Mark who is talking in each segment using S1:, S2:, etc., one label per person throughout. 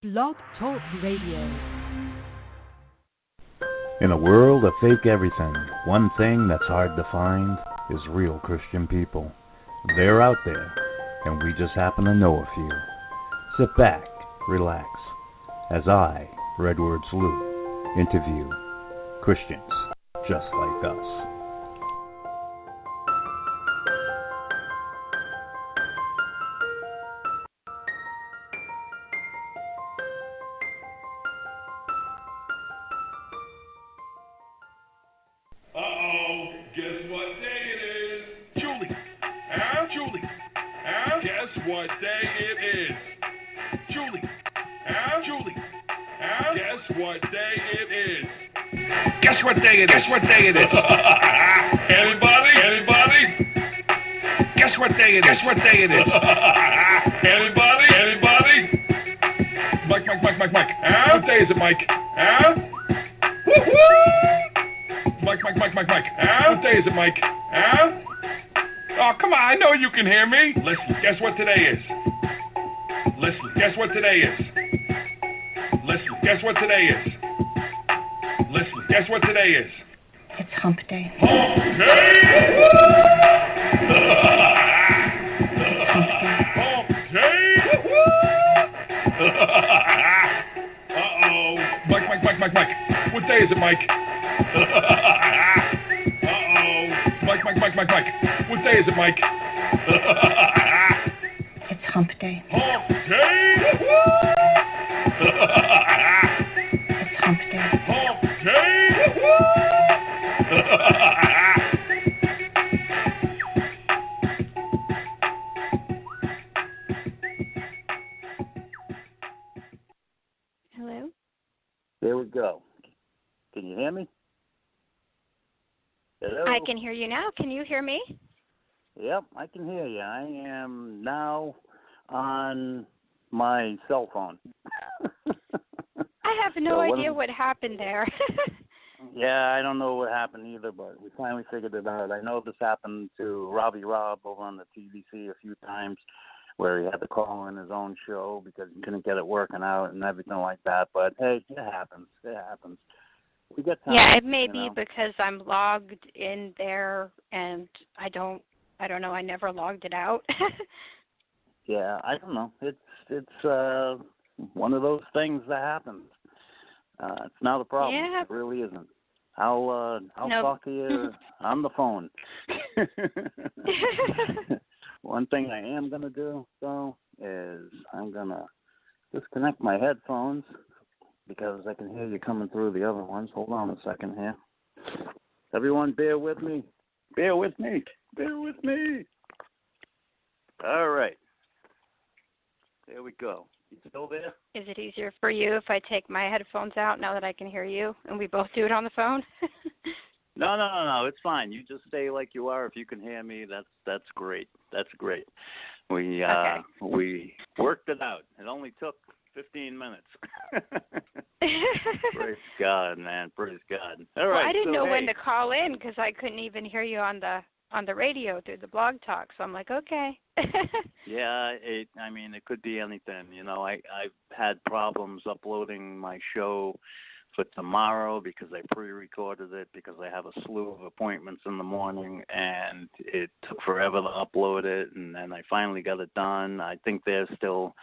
S1: Blog Talk Radio.
S2: In a world of fake everything, one thing that's hard to find is real Christian people. They're out there, and we just happen to know a few. Sit back, relax, as I, Redwords Lou, interview Christians just like us.
S3: Guess what day it is? Anybody? Guess what day it is? Anybody? Mike. What day is it, Mike? Mike. What day is it, Mike? Oh, come on, I know you can hear me. Listen, guess what today is? Guess what today is?
S4: It's hump day.
S3: Hump day! Uh-oh. Mike. What day is it, Mike? Uh-oh. Mike. What day is it, Mike?
S4: It's hump day.
S3: Hump day!
S4: It's hump day.
S3: Hump day!
S4: Hello?
S2: There we go. Can you hear me? Hello?
S4: I can hear you now. Can you hear me?
S2: Yep, I can hear you. I am now on my cell phone.
S4: I have no idea what happened there.
S2: Yeah, I don't know what happened either, but we finally figured it out. I know this happened to Robbie Robb over on the TVC a few times, where he had to call in his own show because he couldn't get it working out and everything like that. But hey, it happens. We get time.
S4: Yeah, it may be because I'm logged in there and I don't know. I never logged it out.
S2: Yeah, I don't know. It's one of those things that happens. It's not a problem.
S4: Yeah.
S2: It really isn't. I'll talk to you on the phone. One thing I am going to do, though, is I'm going to disconnect my headphones because I can hear you coming through the other ones. Hold on a second here. Everyone, bear with me. All right. There we go. You still there?
S4: Is it easier for you if I take my headphones out now that I can hear you and we both do it on the phone?
S2: No. It's fine. You just stay like you are. If you can hear me, that's great. We worked it out. It only took 15 minutes. Praise God, man. Praise God. All right.
S4: Well, I didn't know when to call in because I couldn't even hear you on the radio through the blog talk. So I'm like, okay.
S2: Yeah, it could be anything. I've had problems uploading my show for tomorrow because I pre-recorded it because I have a slew of appointments in the morning, and it took forever to upload it, and then I finally got it done. I think they're still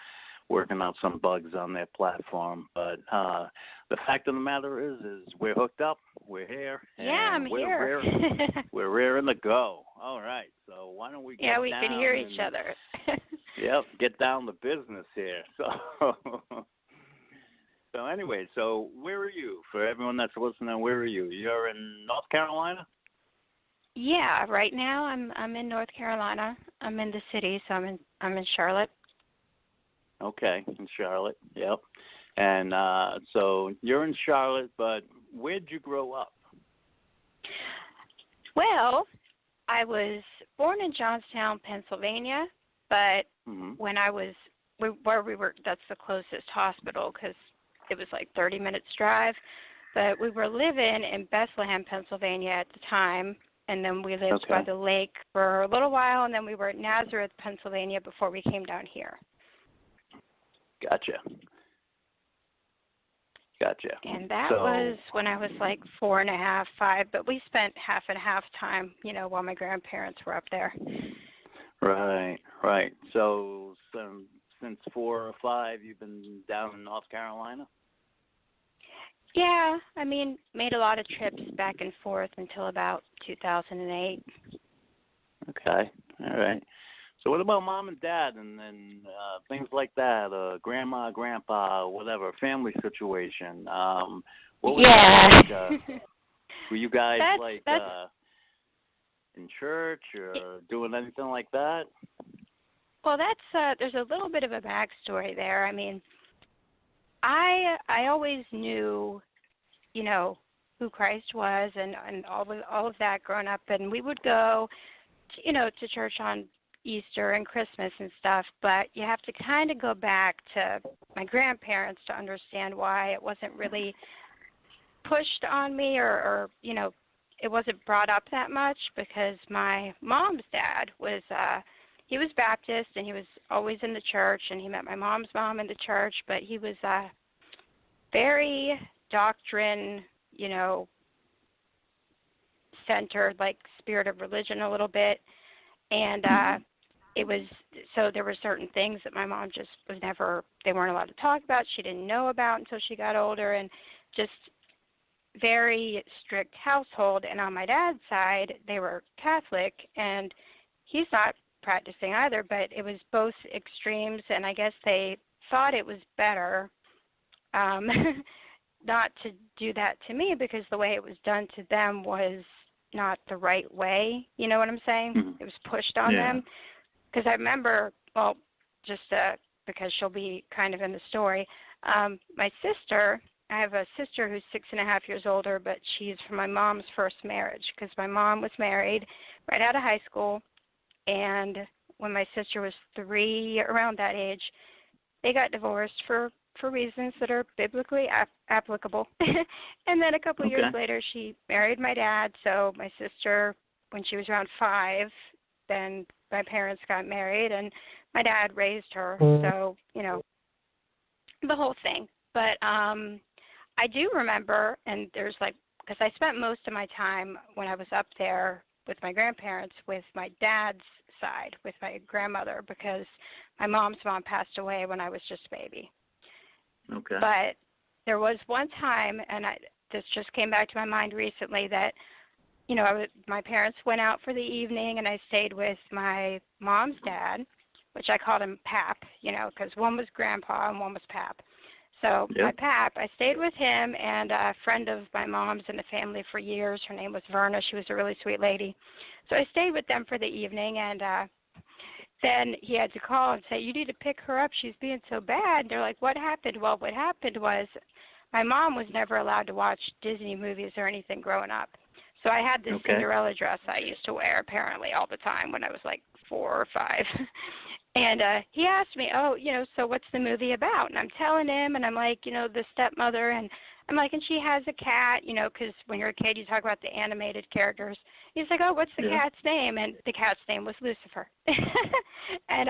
S2: working out some bugs on their platform, but the fact of the matter is we're hooked up, we're here.
S4: Yeah, I'm here.
S2: We're raring to go. All right, so why don't we get
S4: we
S2: down
S4: can hear each other.
S2: Yep, get down to business here. So anyway, so where are you? For everyone that's listening, where are you? You're in North Carolina?
S4: Yeah, right now I'm in North Carolina. I'm in the city, so I'm in Charlotte.
S2: Okay, in Charlotte. Yep. And so you're in Charlotte, but where'd you grow up?
S4: Well, I was born in Johnstown, Pennsylvania, but when I was where we were, that's the closest hospital because it was like 30 minutes drive. But we were living in Bethlehem, Pennsylvania at the time, and then we lived by the lake for a little while, and then we were at Nazareth, Pennsylvania before we came down here.
S2: Gotcha. Gotcha.
S4: And that was when I was like 4.5, 5. But we spent half and half time, while my grandparents were up there.
S2: Right, right. So since 4 or 5, you've been down in North Carolina?
S4: Yeah, I mean, made a lot of trips back and forth until about 2008.
S2: Okay, all right. So what about mom and dad and things like that, grandma, grandpa, whatever, family situation? What was that like? Were you guys in church or doing anything like that?
S4: Well, there's a little bit of a backstory there. I mean, I always knew, who Christ was and all of that growing up, and we would go, to church on Easter and Christmas and stuff, but you have to kind of go back to my grandparents to understand why it wasn't really pushed on me or it wasn't brought up that much, because my mom's dad was he was Baptist and he was always in the church, and he met my mom's mom in the church, but he was very doctrine, centered, like spirit of religion a little bit. And it was, so there were certain things that my mom just they weren't allowed to talk about. She didn't know about until she got older, and just very strict household. And on my dad's side, they were Catholic, and he's not practicing either, but it was both extremes, and I guess they thought it was better not to do that to me, because the way it was done to them was not the right way. You know what I'm saying?
S2: Mm-hmm.
S4: It was pushed on them. Because I remember, well, just because she'll be kind of in the story, my sister, I have a sister who's 6.5 years older, but she's from my mom's first marriage, because my mom was married right out of high school, and when my sister was 3, around that age, they got divorced for reasons that are biblically applicable. And then a couple of years later, she married my dad. So my sister, when she was around 5, then my parents got married, and my dad raised her. So, the whole thing. But I do remember, and there's because I spent most of my time when I was up there with my grandparents with my dad's side, with my grandmother, because my mom's mom passed away when I was just a baby.
S2: Okay.
S4: But there was one time, and this just came back to my mind recently, that, my parents went out for the evening, and I stayed with my mom's dad, which I called him Pap, because one was Grandpa and one was Pap. So my Pap, I stayed with him and a friend of my mom's in the family for years. Her name was Verna. She was a really sweet lady. So I stayed with them for the evening, and then he had to call and say, "You need to pick her up. She's being so bad." They're like, "What happened?" Well, what happened was my mom was never allowed to watch Disney movies or anything growing up. So I had this Cinderella dress I used to wear apparently all the time when I was like 4 or 5. And he asked me, so what's the movie about? And I'm telling him, and I'm like, the stepmother, and I'm like, and she has a cat, because when you're a kid, you talk about the animated characters. He's like, oh, what's the cat's name? And the cat's name was Lucifer. And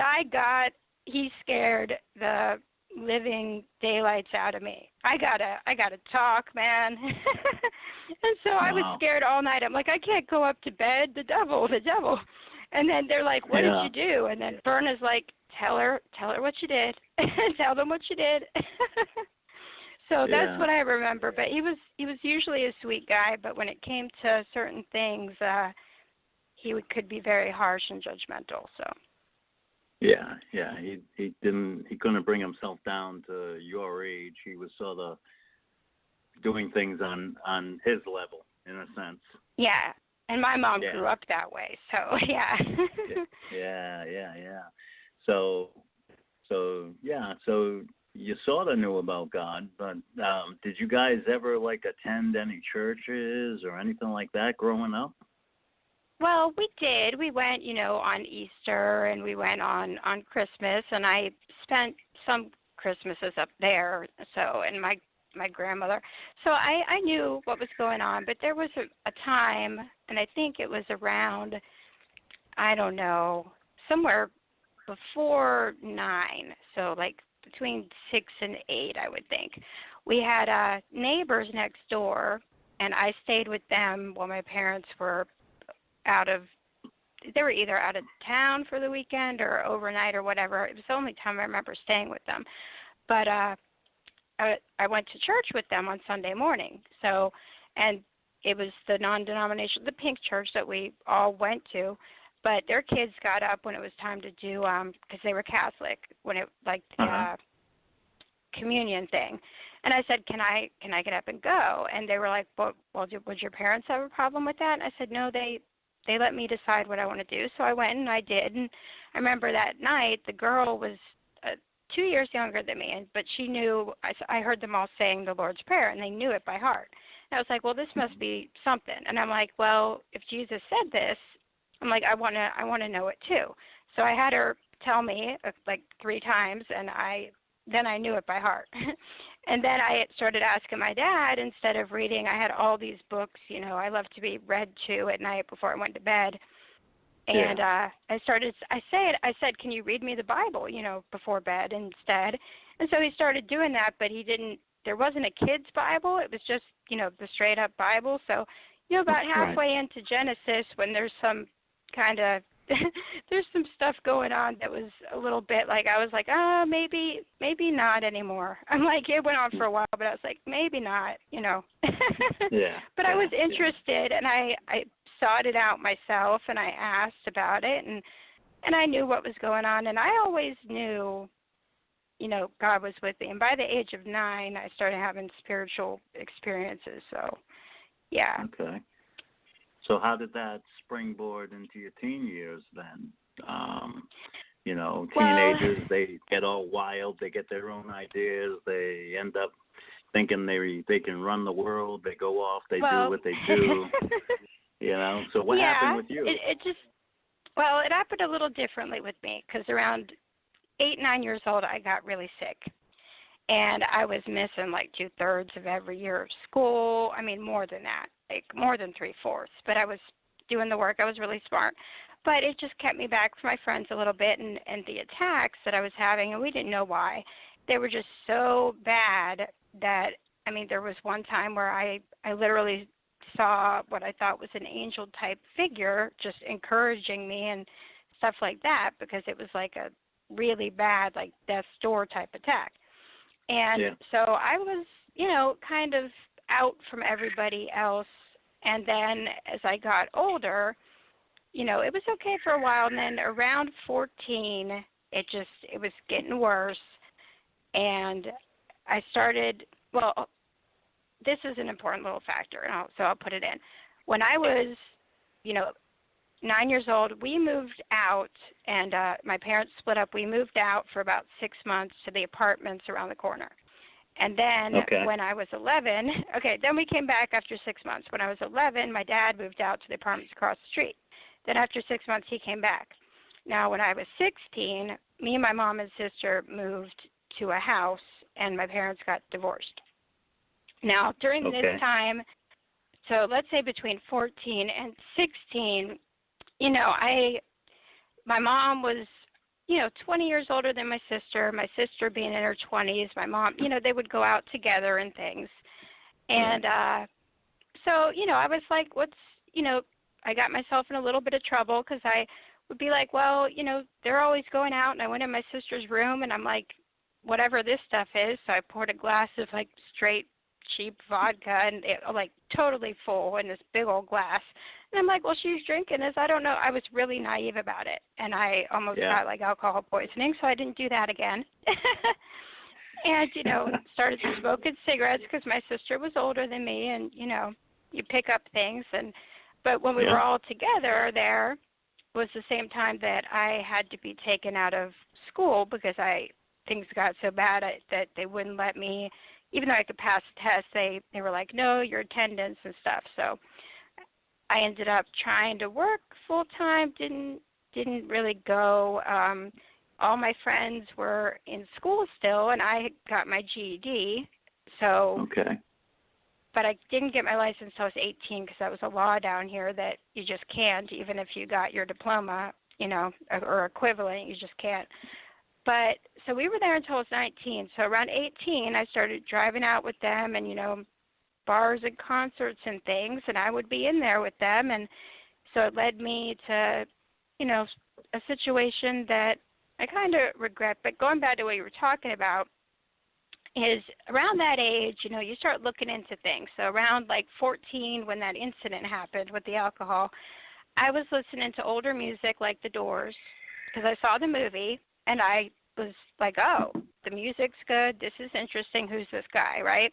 S4: he scared the living daylights out of me. I gotta talk, man. And so I was scared all night. I'm like, I can't go up to bed. The devil. And then they're like, what did you do? And then Verna's like, tell her what you did. Tell them what you did. So that's what I remember. But he was usually a sweet guy, but when it came to certain things, he could be very harsh and judgmental. So.
S2: Yeah. He couldn't bring himself down to your age. He was sort of doing things on his level, in a sense.
S4: Yeah. And my mom grew up that way, so yeah.
S2: Yeah. So you sort of knew about God, but did you guys ever attend any churches or anything like that growing up?
S4: Well, we did. We went, on Easter, and we went on Christmas, and I spent some Christmases up there. So, and my grandmother. So I knew what was going on, but there was a time, and I think it was around, I don't know, somewhere before 9, so between 6 and 8, I would think. We had neighbors next door, and I stayed with them while my parents were they were either out of town for the weekend or overnight or whatever. It was the only time I remember staying with them. But I went to church with them on Sunday morning. So, and it was the non-denominational, the pink church that we all went to. But their kids got up when it was time to do, because they were Catholic, when it the communion thing. And I said, can I get up and go? And they were like, well, would your parents have a problem with that? And I said, no, they let me decide what I want to do. So I went and I did. And I remember that night, the girl was 2 years younger than me, but she knew, I heard them all saying the Lord's Prayer, and they knew it by heart. And I was like, well, this must be something. And I'm like, well, if Jesus said this, I'm like, I want to know it too. So I had her tell me like 3 times, and then I knew it by heart. And then I started asking my dad instead of reading. I had all these books, I love to be read to at night before I went to bed. And I said, can you read me the Bible, before bed instead? And so he started doing that, but there wasn't a kid's Bible. It was just, the straight up Bible. So, about halfway into Genesis, when there's some kind of there's some stuff going on that was a little bit like, I was like, maybe not anymore. I'm like, it went on for a while, but I was like, maybe not, But I was interested, and I sought it out myself, and I asked about it, and I knew what was going on, and I always knew, God was with me. And by the age of 9, I started having spiritual experiences. So, yeah.
S2: Okay. So how did that springboard into your teen years then? Teenagers, they get all wild. They get their own ideas. They end up thinking they can run the world. They go off. They do what they do. So what happened with you?
S4: It happened a little differently with me, because around 8, 9 years old, I got really sick. And I was missing like 2/3 of every year of school. I mean, more than that, like more than 3/4. But I was doing the work. I was really smart. But it just kept me back from my friends a little bit. And the attacks that I was having, and we didn't know why, they were just so bad that, there was one time where I literally saw what I thought was an angel-type figure just encouraging me and stuff like that, because it was like a really bad, like, death's door type attack. And so I was, kind of out from everybody else. And then as I got older, it was okay for a while. And then around 14, it was getting worse. And I started, this is an important little factor, and so I'll put it in. When I was, 9 years old, we moved out, and my parents split up. We moved out for about 6 months to the apartments around the corner. And then when I was 11, then we came back after 6 months. When I was 11, my dad moved out to the apartments across the street. Then after 6 months, he came back. Now, when I was 16, me and my mom and sister moved to a house, and my parents got divorced. Now, during this time, so let's say between 14 and 16, my mom was, 20 years older than my sister being in her 20s, my mom, they would go out together and things. And so, I was like, I got myself in a little bit of trouble, because I would be like, well, they're always going out, and I went in my sister's room, and I'm like, whatever this stuff is. So I poured a glass of like straight cheap vodka, and it like totally full in this big old glass. And I'm like, well, she's drinking this. I don't know. I was really naive about it, and I almost got like alcohol poisoning, so I didn't do that again. And, started smoking cigarettes, because my sister was older than me, and, you pick up things. But when we were all together, there was the same time that I had to be taken out of school, because things got so bad that they wouldn't let me. Even though I could pass the test, they were like, no, your attendance and stuff. So I ended up trying to work full time, didn't really go. All my friends were in school still, and I got my GED. So, but I didn't get my license until I was 18, because that was a law down here that you just can't, even if you got your diploma, or equivalent, you just can't. But so we were there until I was 19. So around 18, I started driving out with them and, bars and concerts and things, and I would be in there with them. And so it led me to, a situation that I kind of regret. But going back to what you were talking about, is around that age, you start looking into things. So around like 14, when that incident happened with the alcohol, I was listening to older music like The Doors because I saw the movie, and I was like, oh, the music's good. This is interesting. Who's this guy, right?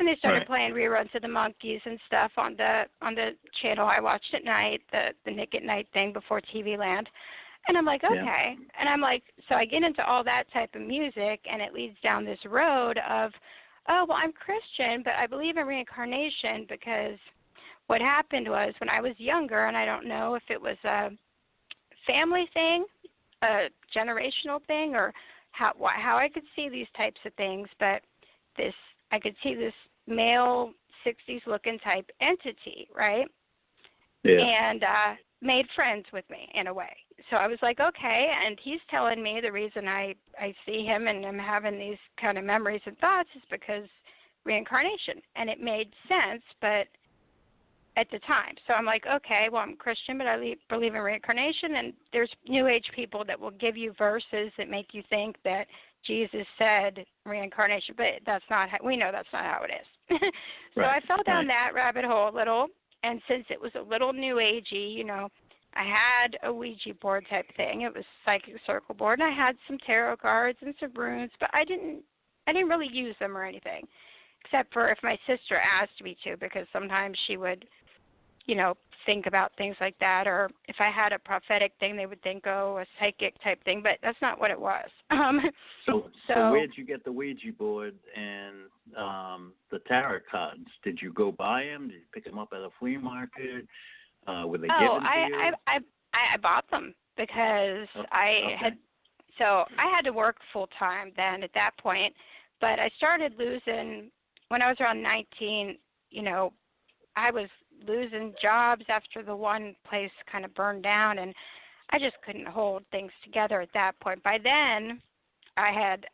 S4: And they started playing reruns of the Monkees and stuff on the channel I watched at night, the Nick at Night thing before TV Land. And I'm like, okay. Yeah. And I'm like, so I get into all that type of music, and it leads down this road of, oh, well, I'm Christian, but I believe in reincarnation because what happened was when I was younger, and I don't know if it was a family thing, a generational thing, or how I could see these types of things, but I could see this male 60s looking type entity, right?
S2: Yeah.
S4: And made friends with me in a way. So I was like, okay, and he's telling me the reason I see him and I'm having these kind of memories and thoughts is because reincarnation. And it made sense, but at the time. So I'm like, okay, well, I'm Christian, but I believe in reincarnation, and there's New Age people that will give you verses that make you think that Jesus said reincarnation, but we know that's not how it is. So I fell down that rabbit hole a little. And since it was a little new agey, I had a Ouija board type thing. It was psychic circle board, and I had some tarot cards and some runes, but I didn't really use them or anything, except for if my sister asked me to, because sometimes she would, think about things like that, or if I had a prophetic thing, they would think, oh, a psychic type thing, but that's not what it was.
S2: So where'd you get the Ouija board and the tarot cards? Did you go buy them? Did you pick them up at a flea market? Were they given to you?
S4: I bought them because I had to work full time then at that point, but I started losing when I was around 19. I was losing jobs after the one place kind of burned down, and I just couldn't hold things together at that point. By then, I had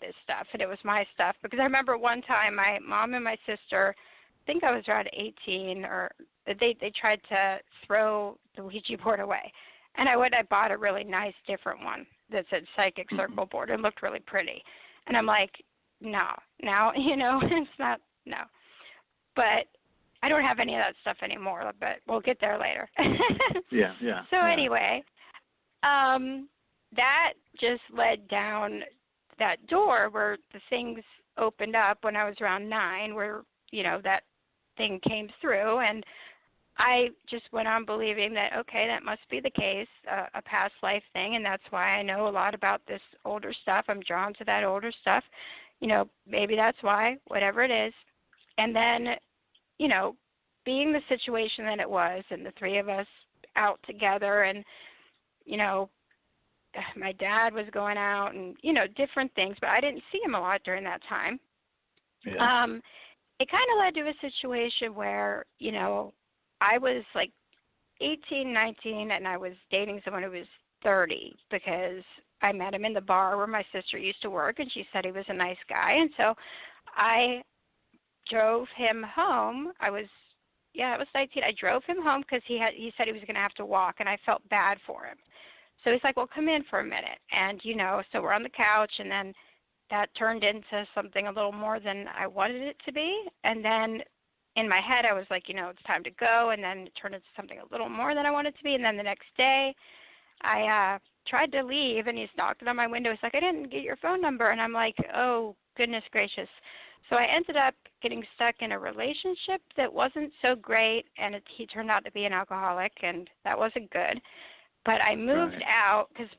S4: this stuff, and it was my stuff, because I remember one time my mom and my sister, I think I was around 18, or they tried to throw the Ouija board away, and I bought a really nice different one that said psychic circle board and looked really pretty, and I'm like, no, now it's not, no, but I don't have any of that stuff anymore, but we'll get there later.
S2: Yeah.
S4: So anyway, that just led down that door where the things opened up when I was around 9, where, that thing came through, and I just went on believing that, okay, that must be the case, a past life thing, and that's why I know a lot about this older stuff. I'm drawn to that older stuff. Maybe that's why, whatever it is. And then, being the situation that it was, and the three of us out together, and, my dad was going out, and, different things, but I didn't see him a lot during that time.
S2: Yeah.
S4: It kind of led to a situation where, I was like 18, 19, and I was dating someone who was 30 because I met him in the bar where my sister used to work, and she said he was a nice guy, and so I drove him home. I was 19. I drove him home because he said he was going to have to walk, and I felt bad for him. So he's like, well, come in for a minute. And, so we're on the couch, and then that turned into something a little more than I wanted it to be. And then in my head, I was like, it's time to go. And then it turned into something a little more than I wanted it to be. And then the next day, I tried to leave, and he's knocking on my window. He's like, I didn't get your phone number. And I'm like, oh, goodness gracious. So I ended up getting stuck in a relationship that wasn't so great, and he turned out to be an alcoholic, and that wasn't good. But I moved out because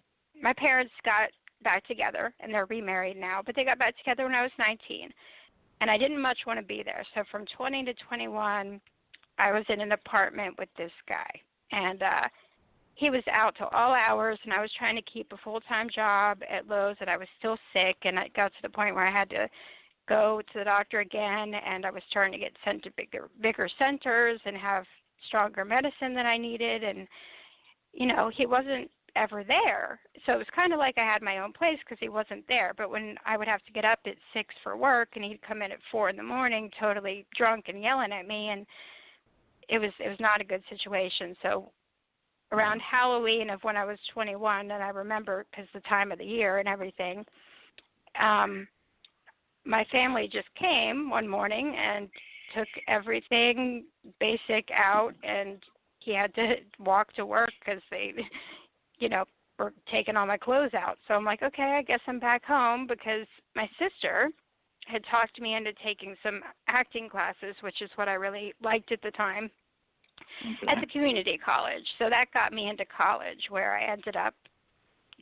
S4: my parents got back together, and they're remarried now, but they got back together when I was 19, and I didn't much want to be there. So from 20 to 21, I was in an apartment with this guy, and he was out till all hours, and I was trying to keep a full-time job at Lowe's, and I was still sick, and it got to the point where I had to go to the doctor again, and I was starting to get sent to bigger centers and have stronger medicine than I needed, and he wasn't ever there. So it was kind of like I had my own place because he wasn't there. But when I would have to get up at 6 for work and he'd come in at 4 in the morning totally drunk and yelling at me, and it was not a good situation. So around Halloween of when I was 21, and I remember because the time of the year and everything, my family just came one morning and took everything basic out, and he had to walk to work because they, were taking all my clothes out. So I'm like, okay, I guess I'm back home, because my sister had talked me into taking some acting classes, which is what I really liked at the time, at the community college. So that got me into college, where I ended up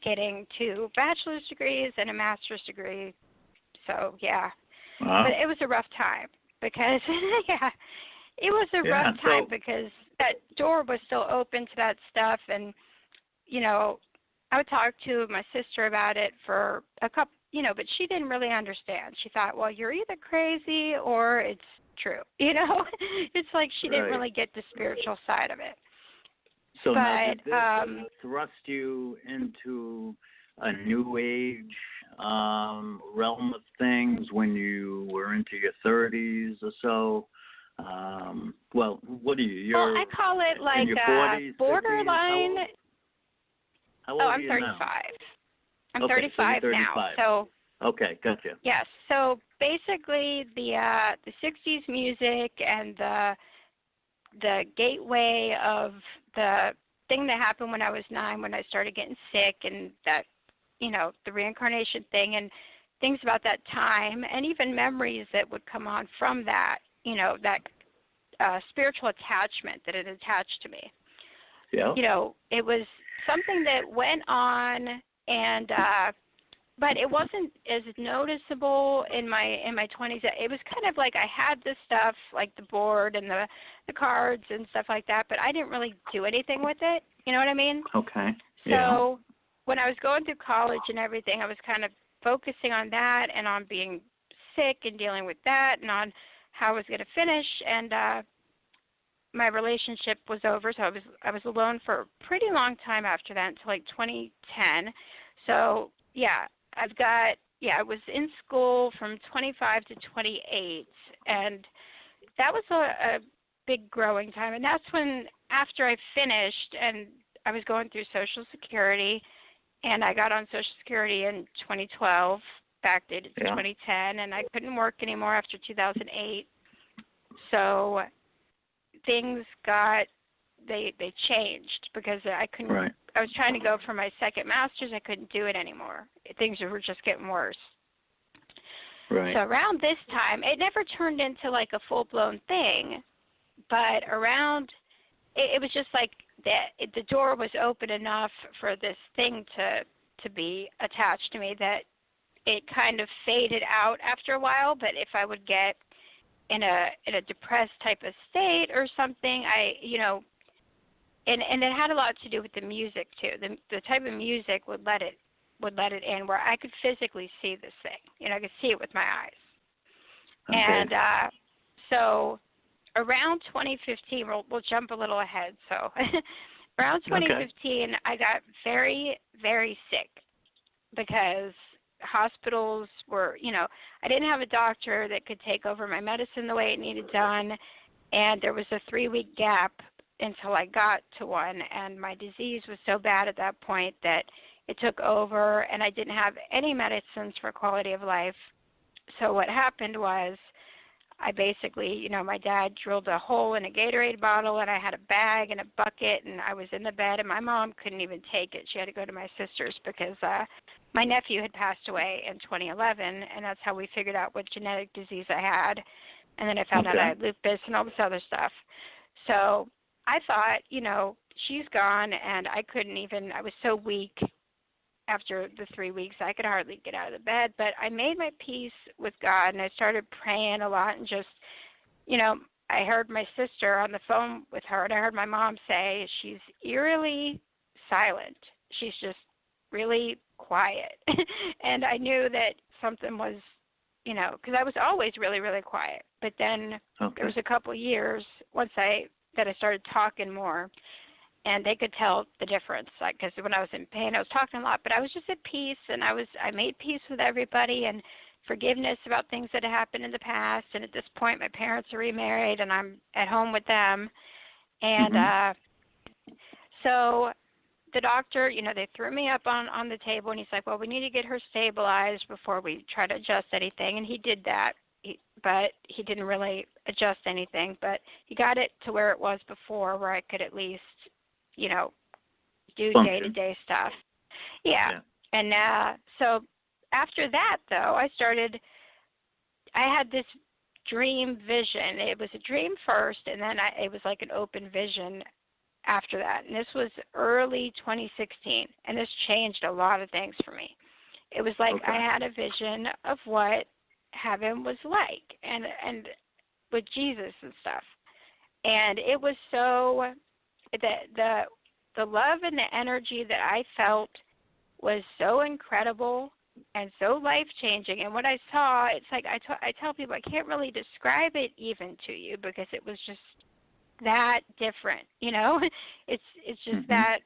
S4: getting 2 bachelor's degrees and a master's degree. So, yeah.
S2: Wow.
S4: But it was a rough time because, it was a rough time because that door was still open to that stuff. And, I would talk to my sister about it for a couple, but she didn't really understand. She thought, well, you're either crazy or it's true. It's like she didn't really get the spiritual side of it.
S2: So now, did this thrust you into a new age realm of things when you were into your 30s or so? Well, what are you?
S4: Well, I call it like
S2: your 40s,
S4: borderline.
S2: 50s? How old are you
S4: 35.
S2: now?
S4: I'm
S2: Okay,
S4: 35
S2: so you're
S4: now.
S2: 35.
S4: So
S2: okay, gotcha.
S4: yes. So basically, the 60s music and the gateway of the thing that happened when I was 9, when I started getting sick, and that, the reincarnation thing and things about that time, and even memories that would come on from that, that spiritual attachment that it attached to me.
S2: Yeah.
S4: It was something that went on, and but it wasn't as noticeable in my 20s. It was kind of like I had this stuff, like the board and the cards and stuff like that, but I didn't really do anything with it. You know what I mean?
S2: Okay.
S4: So when I was going through college and everything, I was kind of focusing on that and on being sick and dealing with that and on how I was going to finish. And my relationship was over, so I was alone for a pretty long time after that, until like 2010. So I was in school from 25 to 28, and that was a big growing time. And that's when, after I finished, and I was going through Social Security, and I got on Social Security in 2012, backdated to 2010, and I couldn't work anymore after 2008. So things they changed because I couldn't.
S2: Right.
S4: I was trying to go for my second master's. I couldn't do it anymore. Things were just getting worse.
S2: Right.
S4: So around this time, it never turned into like a full-blown thing, but around, it was just like the door was open enough for this thing to be attached to me that it kind of faded out after a while. But if I would get in a depressed type of state or something, and it had a lot to do with the music too. The type of music would let it in, where I could physically see this thing. I could see it with my eyes.
S2: Okay.
S4: And so around 2015, we'll jump a little ahead. So around 2015, I got very, very sick because hospitals were, I didn't have a doctor that could take over my medicine the way it needed done, and there was a 3-week gap until I got to one, and my disease was so bad at that point that it took over, and I didn't have any medicines for quality of life. So what happened was I basically, my dad drilled a hole in a Gatorade bottle, and I had a bag and a bucket, and I was in the bed, and my mom couldn't even take it. She had to go to my sister's because my nephew had passed away in 2011, and that's how we figured out what genetic disease I had. And then I found out I had lupus and all this other stuff. So I thought, she's gone, and I was so weak after the 3 weeks, I could hardly get out of the bed. But I made my peace with God, and I started praying a lot, and just, I heard my sister on the phone with her, and I heard my mom say she's eerily silent. She's just really quiet. And I knew that something was, because I was always really, really quiet. But then there was a couple years that I started talking more, and they could tell the difference. Because when I was in pain, I was talking a lot, but I was just at peace, and I made peace with everybody and forgiveness about things that had happened in the past. And at this point, my parents are remarried, and I'm at home with them. And so the doctor, they threw me up on the table, and he's like, well, we need to get her stabilized before we try to adjust anything. And he did that, but he didn't really adjust anything. But he got it to where it was before, where I could at least, do day-to-day stuff. Yeah. And so after that, though, I had this dream vision. It was a dream first, and then it was like an open vision after that. And this was early 2016, and this changed a lot of things for me. It was like I had a vision of what heaven was like, and with Jesus and stuff. And it was so the love and the energy that I felt was so incredible and so life-changing. And what I saw, it's like I tell people I can't really describe it even to you, because it was just that different, It's just that,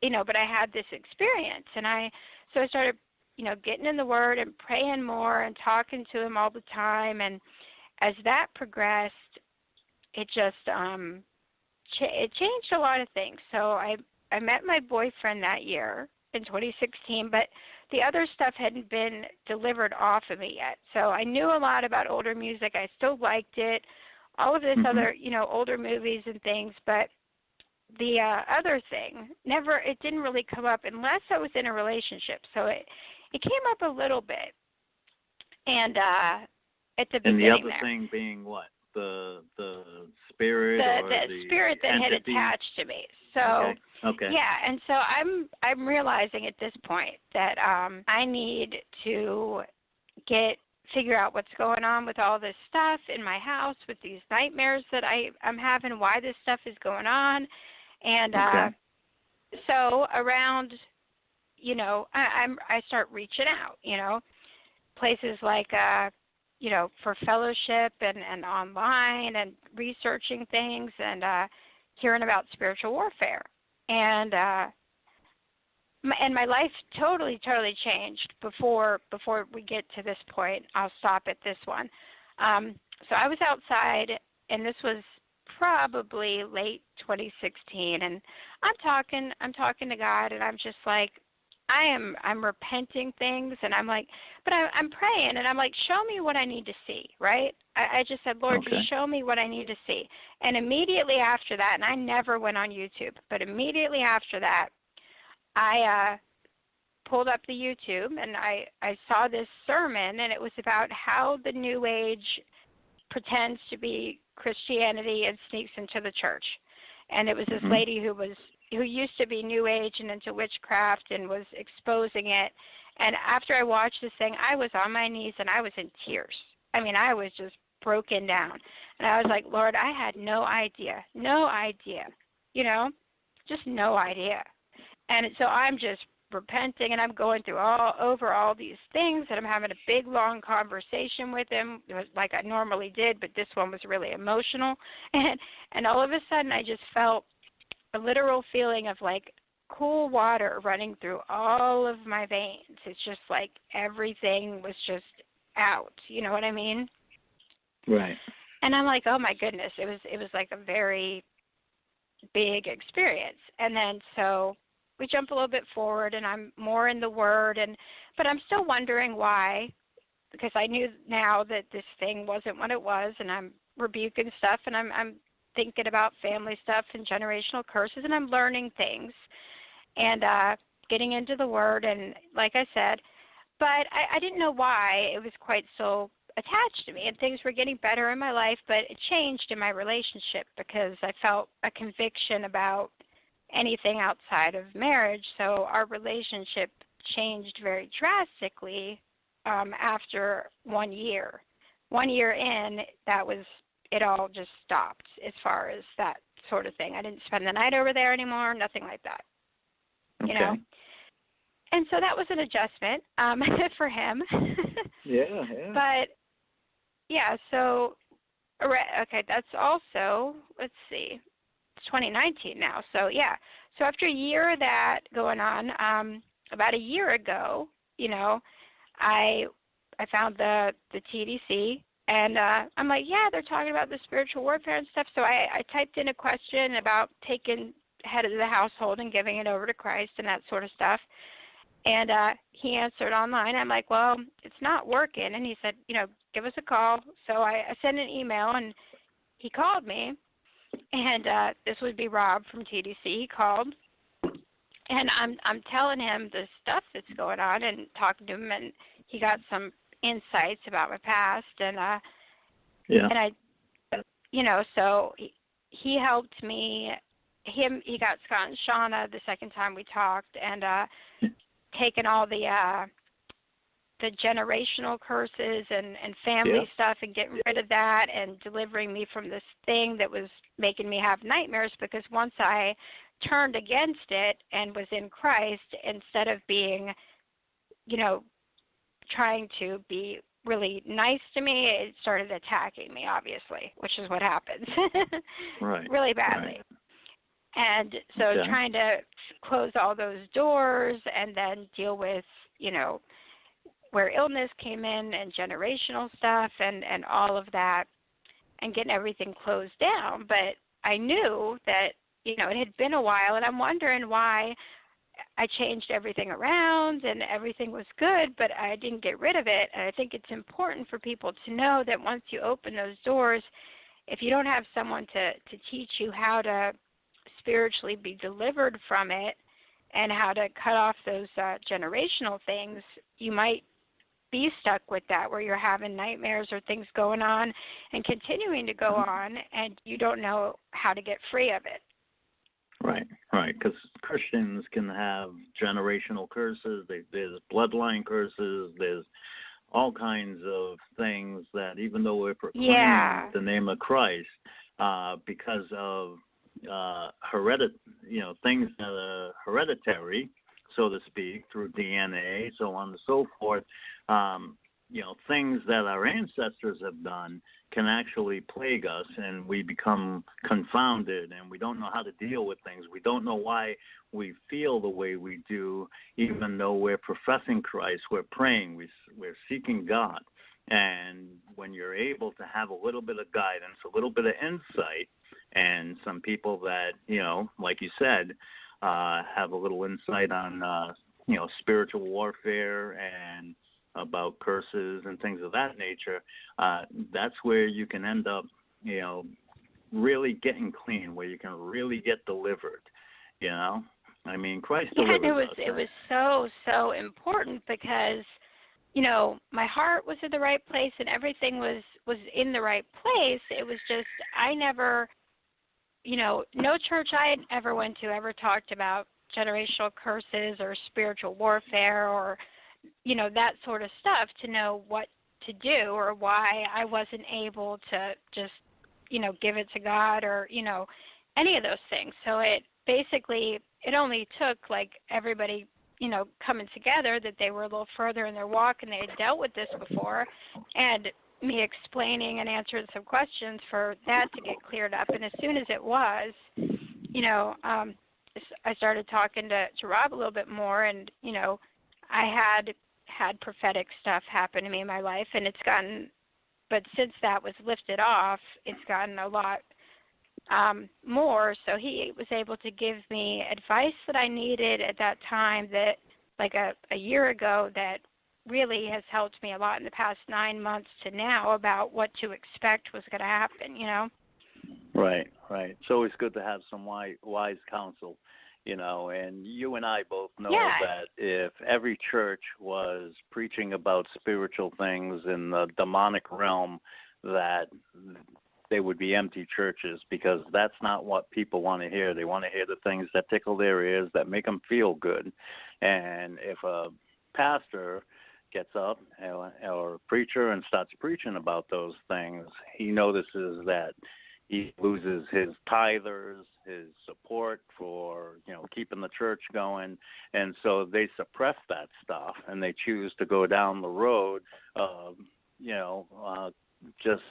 S4: but I had this experience, and so I started, getting in the Word and praying more and talking to Him all the time. And as that progressed, it just it changed a lot of things. So I met my boyfriend that year in 2016, but the other stuff hadn't been delivered off of me yet. So I knew a lot about older music. I still liked it, all of this other, older movies and things, but the other thing, it didn't really come up unless I was in a relationship. So it came up a little bit. And at the beginning,
S2: and the other thing being what? The spirit, or
S4: the spirit that
S2: entity
S4: had attached to me. So
S2: okay.
S4: Yeah, and so I'm realizing at this point that I need to figure out what's going on with all this stuff in my house, with these nightmares that I'm having, why this stuff is going on. And so around, I start reaching out, places like for fellowship and online, and researching things, and hearing about spiritual warfare. And my life totally changed before we get to this point. I'll stop at this one. So I was outside, and this was probably late 2016, and I'm talking to God, and I'm just like, I'm repenting things, and I'm like, but I'm praying, and I'm like, show me what I need to see, right? I just said, Lord, just show me what I need to see. And immediately after that, and I never went on YouTube, but immediately after that, I pulled up the YouTube, and I saw this sermon, and it was about how the New Age pretends to be Christianity and sneaks into the church. And it was this lady who used to be New Age and into witchcraft and was exposing it. And after I watched this thing, I was on my knees, and I was in tears. I mean, I was just broken down. And I was like, Lord, I had no idea, just no idea. And so I'm just repenting, and I'm going through all these things, and I'm having a big, long conversation with him, like I normally did, but this one was really emotional. And all of a sudden, I just felt a literal feeling of like cool water running through all of my veins. It's just like everything was just out. You know what I mean?
S2: Right.
S4: And I'm like, oh my goodness, it was like a very big experience. And then so we jump a little bit forward, and I'm more in the Word, but I'm still wondering why, because I knew now that this thing wasn't what it was, and I'm rebuking stuff, and I'm thinking about family stuff and generational curses, and I'm learning things and getting into the Word, and like I said, but I didn't know why it was quite so attached to me, and things were getting better in my life, but it changed in my relationship because I felt a conviction about anything outside of marriage. So our relationship changed very drastically after 1 year. 1 year in, it all just stopped as far as that sort of thing. I didn't spend the night over there anymore, nothing like that.
S2: Okay.
S4: You know? And so that was an adjustment for him.
S2: Yeah.
S4: But, yeah, so, okay, that's also, let's see. it's 2019 now. So yeah. So after a year of that going on, about a year ago, I found the TDC, and I'm like, yeah, they're talking about the spiritual warfare and stuff. So I typed in a question about taking head of the household and giving it over to Christ and that sort of stuff. And he answered online. I'm like, well, it's not working. And he said, give us a call. So I sent an email, and he called me. And this would be Rob from TDC. He called, and I'm telling him the stuff that's going on and talking to him, and he got some insights about my past. And and I, so he helped me. He got Scott and Shauna the second time we talked, and taken all the generational curses and family stuff and getting rid of that and delivering me from this thing that was making me have nightmares, because once I turned against it and was in Christ, instead of being, trying to be really nice to me, it started attacking me, obviously, which is what happens.
S2: Right.
S4: Really badly.
S2: Right.
S4: And so trying to close all those doors and then deal with, where illness came in and generational stuff and all of that, and getting everything closed down. But I knew that, it had been a while, and I'm wondering why I changed everything around and everything was good, but I didn't get rid of it. And I think it's important for people to know that once you open those doors, if you don't have someone to teach you how to spiritually be delivered from it and how to cut off those generational things, you might be stuck with that, where you're having nightmares or things going on and continuing to go on, and you don't know how to get free of it.
S2: Right, because Christians can have generational curses, there's bloodline curses, there's all kinds of things that, even though we're proclaiming the name of Christ, because of things that are hereditary, so to speak, through DNA, so on and so forth, things that our ancestors have done can actually plague us, and we become confounded, and we don't know how to deal with things. We don't know why we feel the way we do, even though we're professing Christ, we're praying, we're seeking God. And when you're able to have a little bit of guidance, a little bit of insight, and some people that, like you said, have a little insight on, spiritual warfare and about curses and things of that nature, that's where you can end up, really getting clean, where you can really get delivered, I mean, Christ delivers us.
S4: It was so important, because, my heart was in the right place and everything was in the right place. It was just, I never, no church I ever went to ever talked about generational curses or spiritual warfare or, that sort of stuff, to know what to do or why I wasn't able to just, give it to God or, any of those things. So it only took like everybody, coming together, that they were a little further in their walk and they had dealt with this before, and me explaining and answering some questions for that to get cleared up. And as soon as it was, I started talking to Rob a little bit more, and, I had prophetic stuff happen to me in my life, and but since that was lifted off, it's gotten a lot more. So he was able to give me advice that I needed at that time, that like a year ago, that really has helped me a lot in the past 9 months to now, about what to expect was going to happen,
S2: Right. It's always good to have some wise counsel, and you and I both know that if every church was preaching about spiritual things in the demonic realm, that they would be empty churches, because that's not what people want to hear. They want to hear the things that tickle their ears, that make them feel good. And if a pastor gets up or a preacher and starts preaching about those things, he notices that he loses his tithers, his support for, keeping the church going. And so they suppress that stuff, and they choose to go down the road of, just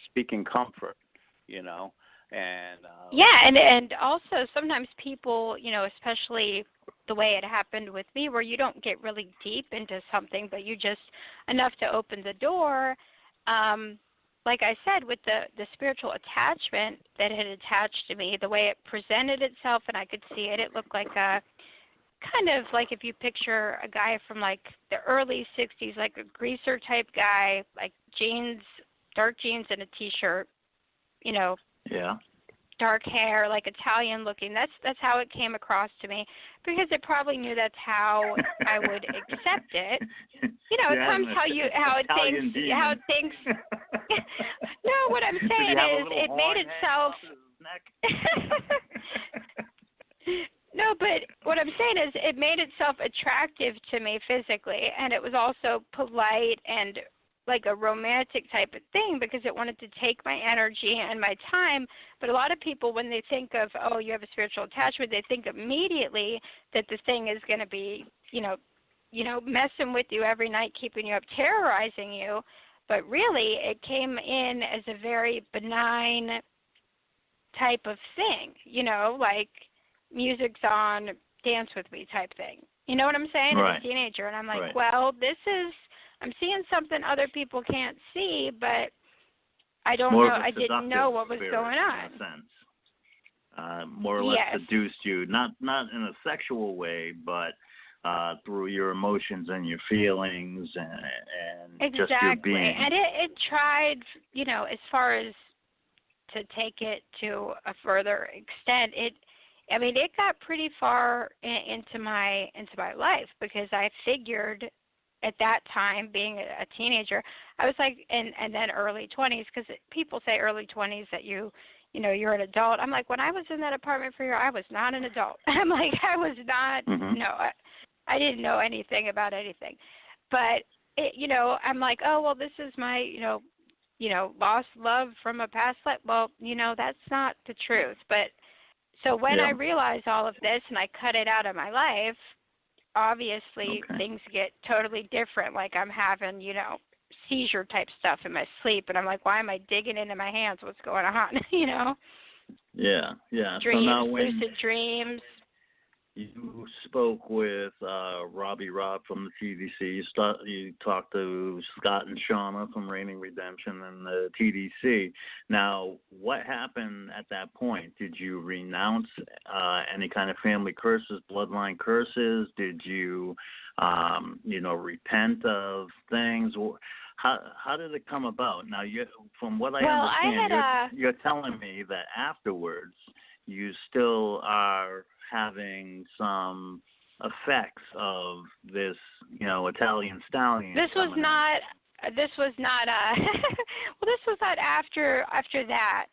S2: speaking comfort, And
S4: yeah, and also sometimes people, especially the way it happened with me, where you don't get really deep into something, but you just enough to open the door. Like I said, with the spiritual attachment that had attached to me, the way it presented itself, and I could see it, it looked like a kind of like if you picture a guy from like the early 60s, like a greaser type guy, like jeans, dark jeans and a t-shirt,
S2: Yeah.
S4: dark hair, like Italian looking. That's how it came across to me, because it probably knew that's how I would accept it. It comes how it thinks. No, what I'm saying is it made itself. No, but what I'm saying is it made itself attractive to me physically, and it was also polite and like a romantic type of thing, because it wanted to take my energy and my time. But a lot of people, when they think of, oh, you have a spiritual attachment, they think immediately that the thing is going to be, messing with you every night, keeping you up, terrorizing you. But really, it came in as a very benign type of thing, like music's on, dance with me type thing. You know what I'm saying?
S2: Right.
S4: As a teenager. And I'm like,
S2: Right.
S4: well, I'm seeing something other people can't see, but I don't know. I didn't know what was going on.
S2: In a sense. More or less seduced you, not in a sexual way, but through your emotions and your feelings and just your being.
S4: Exactly. And it tried, as far as to take it to a further extent, it got pretty far into my life, because I figured at that time, being a teenager, I was like, and then early 20s, because people say early 20s that you're an adult. I'm like, when I was in that apartment for a year, I was not an adult. I'm like, I was not, I didn't know anything about anything. But, I'm like, oh, well, this is my, lost love from a past life. Well, that's not the truth. But so when I realized all of this and I cut it out of my life, obviously things get totally different. Like I'm having, seizure type stuff in my sleep, and I'm like, why am I digging into my hands? What's going on?
S2: Yeah.
S4: Dreams,
S2: So now
S4: lucid dreams.
S2: You spoke with Robbie Robb from the TDC. You talked to Scott and Shauna from Reigning Redemption and the TDC. Now, what happened at that point? Did you renounce any kind of family curses, bloodline curses? Did you, repent of things? How did it come about? Now, from what I understand, you're telling me that afterwards you still are having some effects of this, Italian stallion.
S4: This was not well, this was not after that.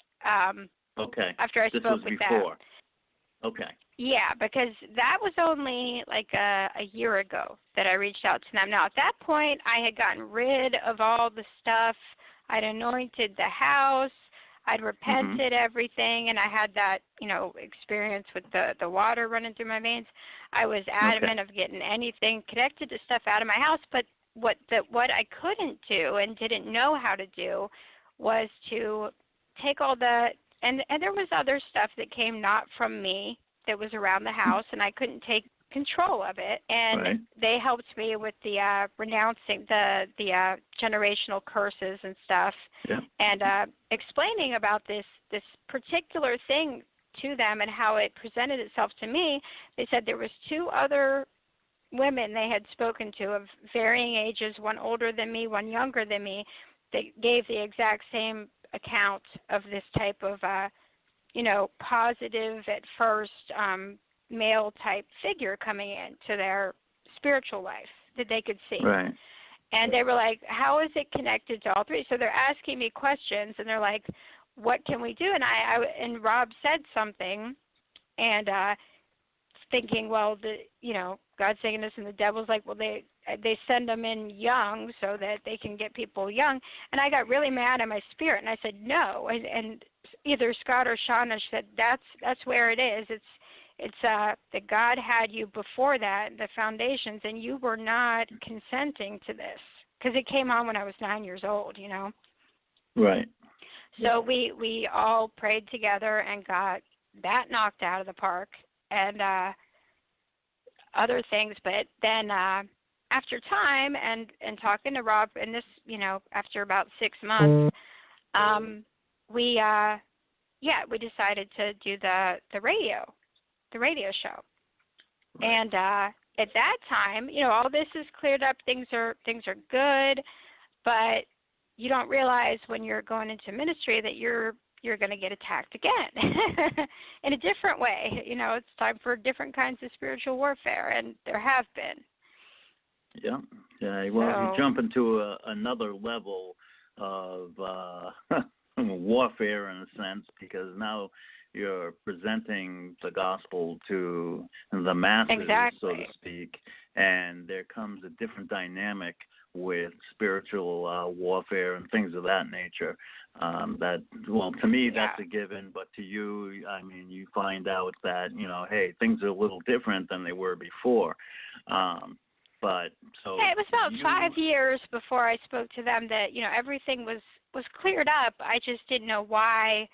S2: Okay.
S4: After I spoke with
S2: before.
S4: Them.
S2: Okay.
S4: Yeah, because that was only like a year ago that I reached out to them. Now, at that point, I had gotten rid of all the stuff. I'd anointed the house. I'd repented everything, and I had that, experience with the water running through my veins. I was adamant of getting anything connected to stuff out of my house, but what I couldn't do and didn't know how to do was to take all the and there was other stuff that came not from me that was around the house, and I couldn't take control of it, and they helped me with the renouncing the generational curses and stuff, and explaining about this particular thing to them and how it presented itself to me. They said there was two other women they had spoken to of varying ages, one older than me, one younger than me, that gave the exact same account of this type of positive at first male type figure coming into their spiritual life that they could see.
S2: Right.
S4: And they were like, how is it connected to all three? So they're asking me questions, and they're like, what can we do? And and Rob said something, and thinking, well, God's saying this, and the devil's like, well, they send them in young so that they can get people young. And I got really mad at my spirit, and I said no. And either Scott or Shauna said that's where it is. It's that God had you before that, the foundations, and you were not consenting to this, because it came on when I was 9 years old,
S2: Right.
S4: So we all prayed together and got that knocked out of the park and other things. But then after time and talking to Rob, and this, after about 6 months, we decided to do the radio show.
S2: Right.
S4: And at that time, all this is cleared up. Things are good, but you don't realize when you're going into ministry that you're going to get attacked again in a different way. It's time for different kinds of spiritual warfare, and there have been.
S2: Yeah. Well, you jump into another level of warfare in a sense, because now you're presenting the gospel to the masses,
S4: exactly.
S2: so to speak, and there comes a different dynamic with spiritual warfare and things of that nature. To me, that's a given, but to you, I mean, you find out that, hey, things are a little different than they were before. It was about 5 years before I spoke to them that, everything was cleared up. I just didn't know why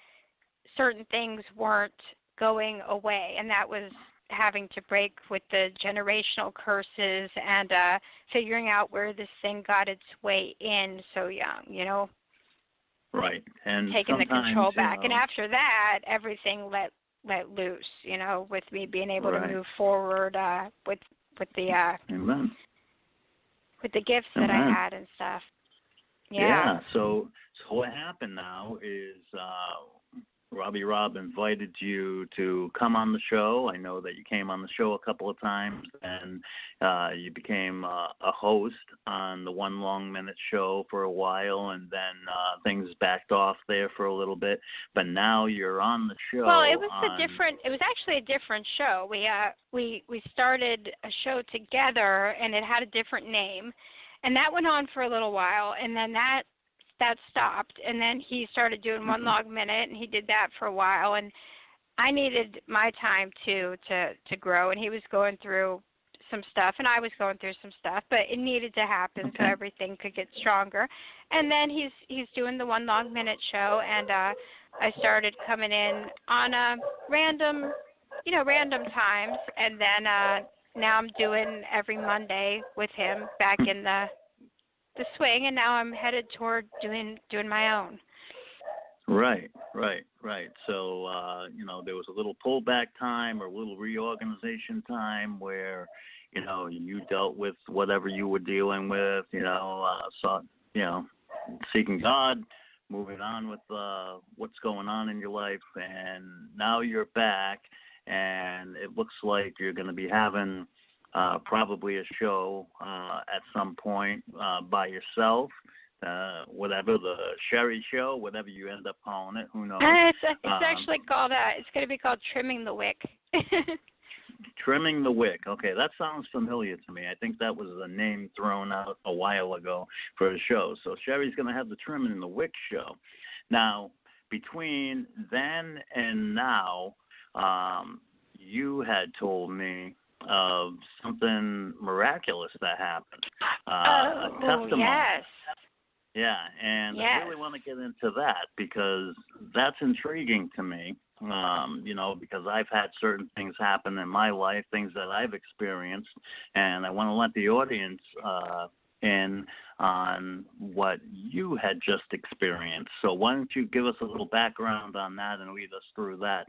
S2: certain things weren't going away, and that was having to break with the generational curses and figuring out where this thing got its way in so young, Right. And
S4: taking the control back. And after that, everything let loose, with me being able to move forward with the
S2: Amen.
S4: with the gifts that I had and stuff.
S2: Yeah. So what happened now is Robbie Rob invited you to come on the show. I know that you came on the show a couple of times, and you became a host on the One Long Minute show for a while, and then things backed off there for a little bit. But now you're on the show.
S4: Well, it was it was actually a different show. We started a show together, and it had a different name, and that went on for a little while, and then that stopped, and then he started doing One Long Minute, and he did that for a while, and I needed my time to grow, and he was going through some stuff, and I was going through some stuff, but it needed to happen so everything could get stronger. And then he's doing the One Long Minute show, and I started coming in on random times, and then now I'm doing every Monday with him back in the swing, and now I'm headed toward doing my own.
S2: Right. So, there was a little pullback time or a little reorganization time where, you dealt with whatever you were dealing with, seeking God, moving on with what's going on in your life, and now you're back, and it looks like you're going to be having probably a show at some point by yourself, whatever, the Sherry Show, whatever you end up calling it, who knows.
S4: It's actually called, it's going to be called Trimming the Wick.
S2: Trimming the Wick. Okay, that sounds familiar to me. I think that was a name thrown out a while ago for a show. So Sherry's going to have the Trimming the Wick show. Now, between then and now, you had told me of something miraculous that happened. A testimony.
S4: Yes.
S2: Yeah, and I really want to get into that because that's intriguing to me, because I've had certain things happen in my life, things that I've experienced, and I want to let the audience in on what you had just experienced. So why don't you give us a little background on that and lead us through that?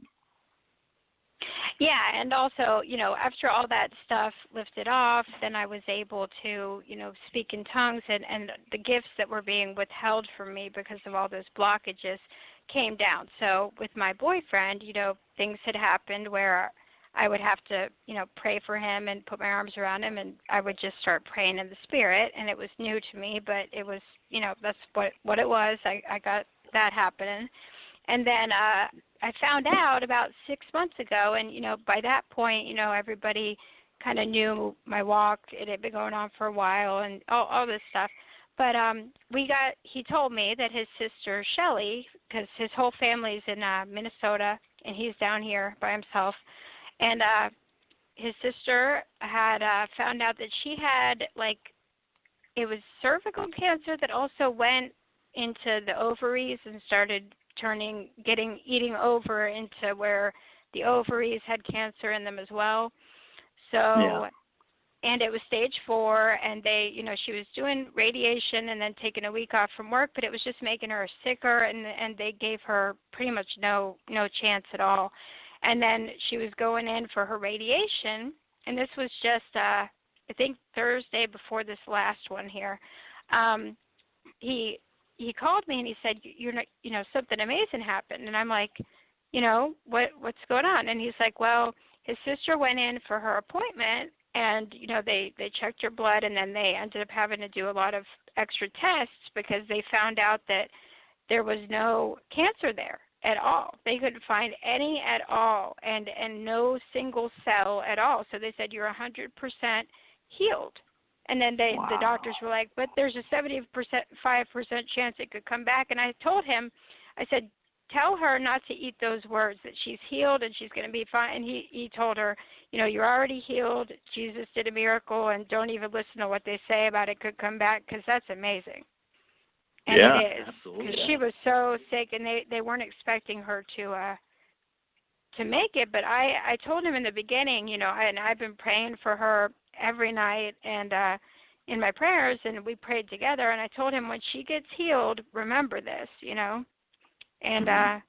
S4: Yeah, and also, after all that stuff lifted off, then I was able to, speak in tongues, and the gifts that were being withheld from me because of all those blockages came down. So with my boyfriend, things had happened where I would have to, pray for him and put my arms around him, and I would just start praying in the Spirit, and it was new to me, but it was, that's what it was. I got that happening. And then I found out about 6 months ago, and, by that point, everybody kind of knew my walk. It had been going on for a while and all this stuff. But he told me that his sister, Shelly, because his whole family's in Minnesota, and he's down here by himself, and his sister had found out that she had, it was cervical cancer that also went into the ovaries and started eating over into where the ovaries had cancer in them as well. So, and it was stage 4, and they, she was doing radiation and then taking a week off from work, but it was just making her sicker, and they gave her pretty much no chance at all. And then she was going in for her radiation, and this was just, I think Thursday before this last one here. He called me and he said, something amazing happened. And I'm like, what's going on? And he's like, well, his sister went in for her appointment, and, they checked her blood, and then they ended up having to do a lot of extra tests because they found out that there was no cancer there at all. They couldn't find any at all, and no single cell at all. So they said, you're 100% healed. And then the doctors were like, but there's a 75% chance it could come back. And I told him, I said, tell her not to eat those words, that she's healed and she's going to be fine. And he told her, you're already healed. Jesus did a miracle, and don't even listen to what they say about it could come back, because that's amazing. And it is.
S2: Absolutely.
S4: Because she was so sick, and they weren't expecting her to make it. But I told him in the beginning, and I've been praying for her every night and in my prayers, and we prayed together, and I told him, when she gets healed, remember this, and I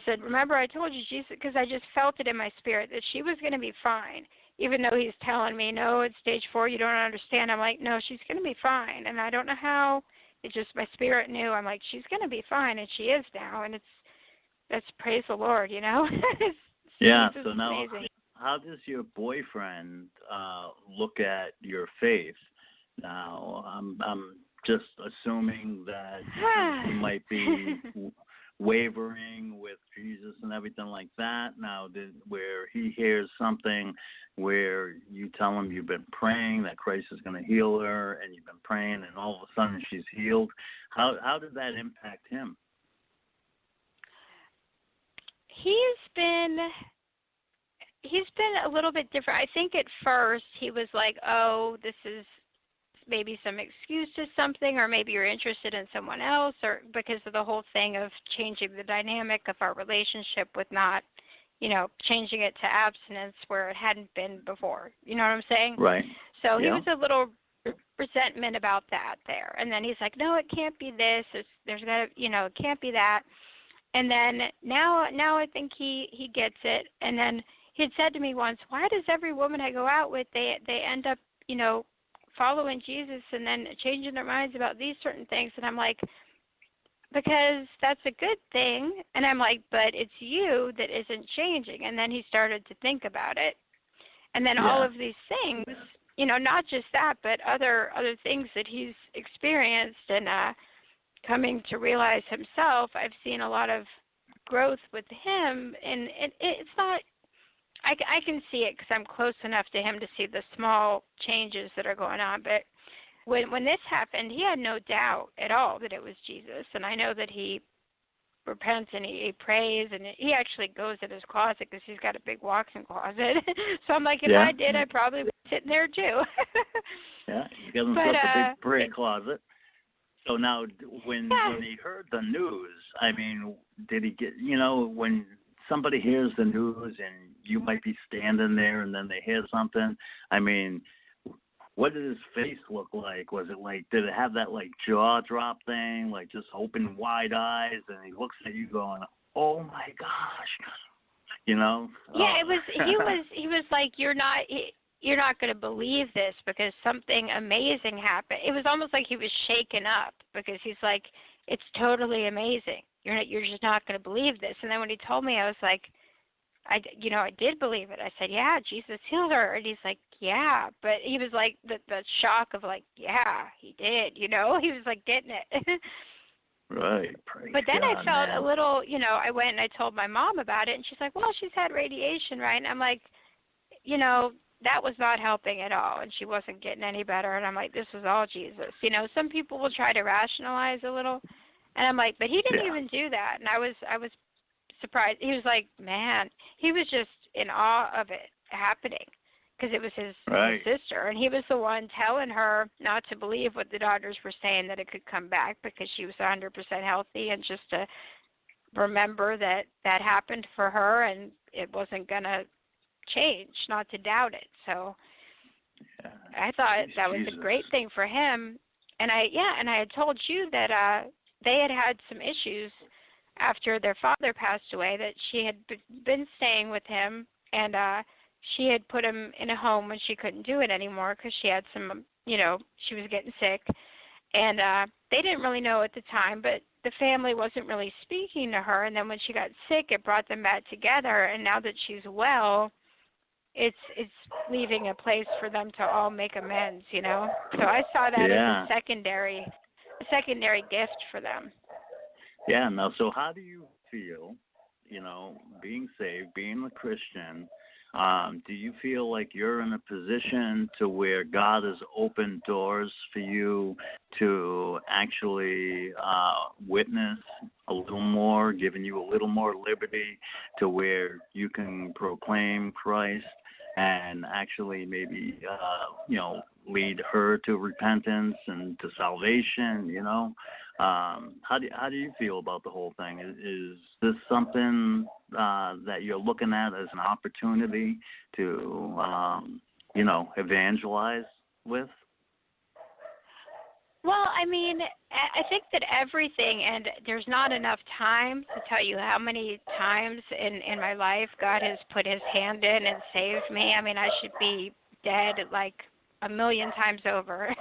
S4: said, remember I told you, Jesus, because I just felt it in my spirit that she was going to be fine, even though he's telling me, no, it's stage 4, you don't understand. I'm like, no, she's going to be fine, and I don't know how. It just, my spirit knew. I'm like, she's going to be fine, and she is now, and that's praise the Lord,
S2: So now,
S4: amazing.
S2: How does your boyfriend look at your faith now? I'm just assuming that he might be wavering with Jesus and everything like that. Now, where he hears something where you tell him you've been praying that Christ is going to heal her, and you've been praying, and all of a sudden she's healed. How did that impact him?
S4: He's been a little bit different. I think at first he was like, oh, this is maybe some excuse to something, or maybe you're interested in someone else, or because of the whole thing of changing the dynamic of our relationship with not, changing it to abstinence where it hadn't been before. You know what I'm saying?
S2: Right.
S4: So he was a little resentment about that there. And then he's like, no, it can't be this. There's got to, it can't be that. And then now I think he gets it. And then he had said to me once, why does every woman I go out with, they end up, following Jesus and then changing their minds about these certain things? And I'm like, because that's a good thing. And I'm like, but it's you that isn't changing. And then he started to think about it. And then all of these things, not just that, but other things that he's experienced and coming to realize himself, I've seen a lot of growth with him. And it's not, I can see it because I'm close enough to him to see the small changes that are going on. But when this happened, he had no doubt at all that it was Jesus. And I know that he repents and he prays, and he actually goes in his closet because he's got a big walk-in closet. So I'm like, if I did, I'd probably be sitting there too.
S2: He got himself a big prayer closet. So now, when he heard the news, I mean, did he get, when somebody hears the news and you might be standing there and then they hear something, I mean, what did his face look like? Was it like, did it have that like jaw drop thing, like just open wide eyes, and he looks at you going, oh my gosh, Yeah,
S4: it was, he was like, you're not going to believe this because something amazing happened. It was almost like he was shaken up because he's like, it's totally amazing. You're just not going to believe this. And then when he told me, I was like, I did believe it. I said, yeah, Jesus healed her. And he's like, yeah. But he was like, the shock of like, yeah, he did, He was like getting it.
S2: Right. Praise
S4: but then
S2: God,
S4: I felt
S2: man.
S4: a little, I went and I told my mom about it. And she's like, well, she's had radiation, right? And I'm like, that was not helping at all. And she wasn't getting any better. And I'm like, this was all Jesus. Some people will try to rationalize a little. And I'm like, but he didn't even do that. And I was surprised. He was like, man, he was just in awe of it happening. because it was his
S2: Right.
S4: sister, and he was the one telling her not to believe what the doctors were saying, that it could come back because she was 100% healthy, and just to remember that that happened for her and it wasn't going to change, not to doubt it. So
S2: Yeah.
S4: I thought that was
S2: Jesus.
S4: a great thing for him. And I had told you that they had some issues after their father passed away, that she had been staying with him, and she had put him in a home when she couldn't do it anymore because she had some, she was getting sick. And they didn't really know at the time, but the family wasn't really speaking to her. And then when she got sick, it brought them back together. And now that she's well, it's leaving a place for them to all make amends, So I saw that
S2: Yeah.
S4: as a secondary gift for them.
S2: Yeah. Now, so how do you feel, being saved, being a Christian? Do you feel like you're in a position to where God has opened doors for you to actually witness a little more, giving you a little more liberty to where you can proclaim Christ and actually maybe, lead her to repentance and to salvation, How do you feel about the whole thing? Is this something that you're looking at as an opportunity to, evangelize with?
S4: Well, I mean, I think that everything, and there's not enough time to tell you how many times in my life God has put his hand in and saved me. I mean, I should be dead like a million times over.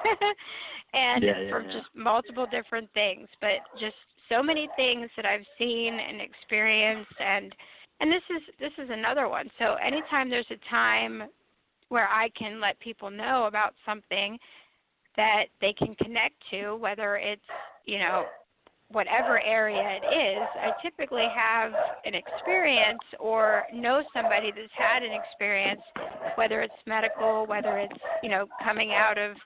S4: And from just multiple different things, but just so many things that I've seen and experienced, and this is another one. So anytime there's a time where I can let people know about something that they can connect to, whether it's, whatever area it is, I typically have an experience or know somebody that's had an experience, whether it's medical, whether it's, coming out of,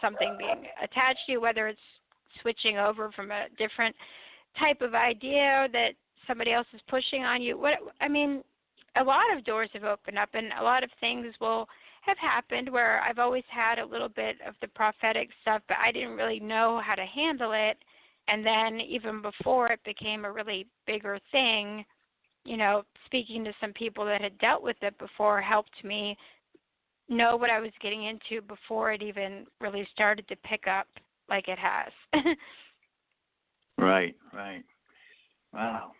S4: something being attached to you, whether it's switching over from a different type of idea that somebody else is pushing on you. A lot of doors have opened up, and a lot of things will have happened where I've always had a little bit of the prophetic stuff, but I didn't really know how to handle it. And then even before it became a really bigger thing, speaking to some people that had dealt with it before helped me know what I was getting into before it even really started to pick up like it has.
S2: Right. Wow.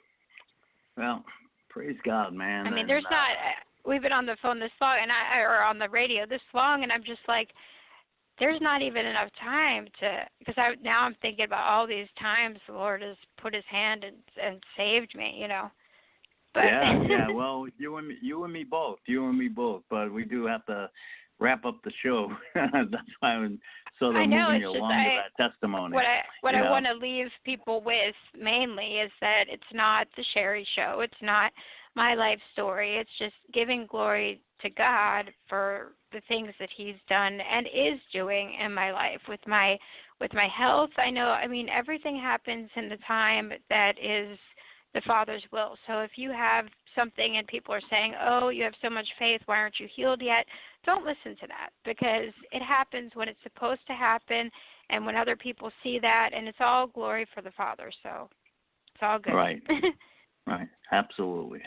S2: Well, praise God, man.
S4: I mean, there's not. We've been on the phone this long, or on the radio this long, and I'm just like, there's not even enough time because now I'm thinking about all these times the Lord has put his hand and saved me, But
S2: Yeah. Well, you and me both. But we do have to wrap up the show. That's why I'm sort of moving you along with that testimony.
S4: What I want to leave people with mainly is that it's not the Sherry Show. It's not my life story. It's just giving glory to God for the things that he's done and is doing in my life with my health. Everything happens in the time that is the Father's will. So if you have something and people are saying, oh, you have so much faith, why aren't you healed yet? Don't listen to that, because it happens when it's supposed to happen and when other people see that, and it's all glory for the Father. So it's all good.
S2: Right. Right. Absolutely.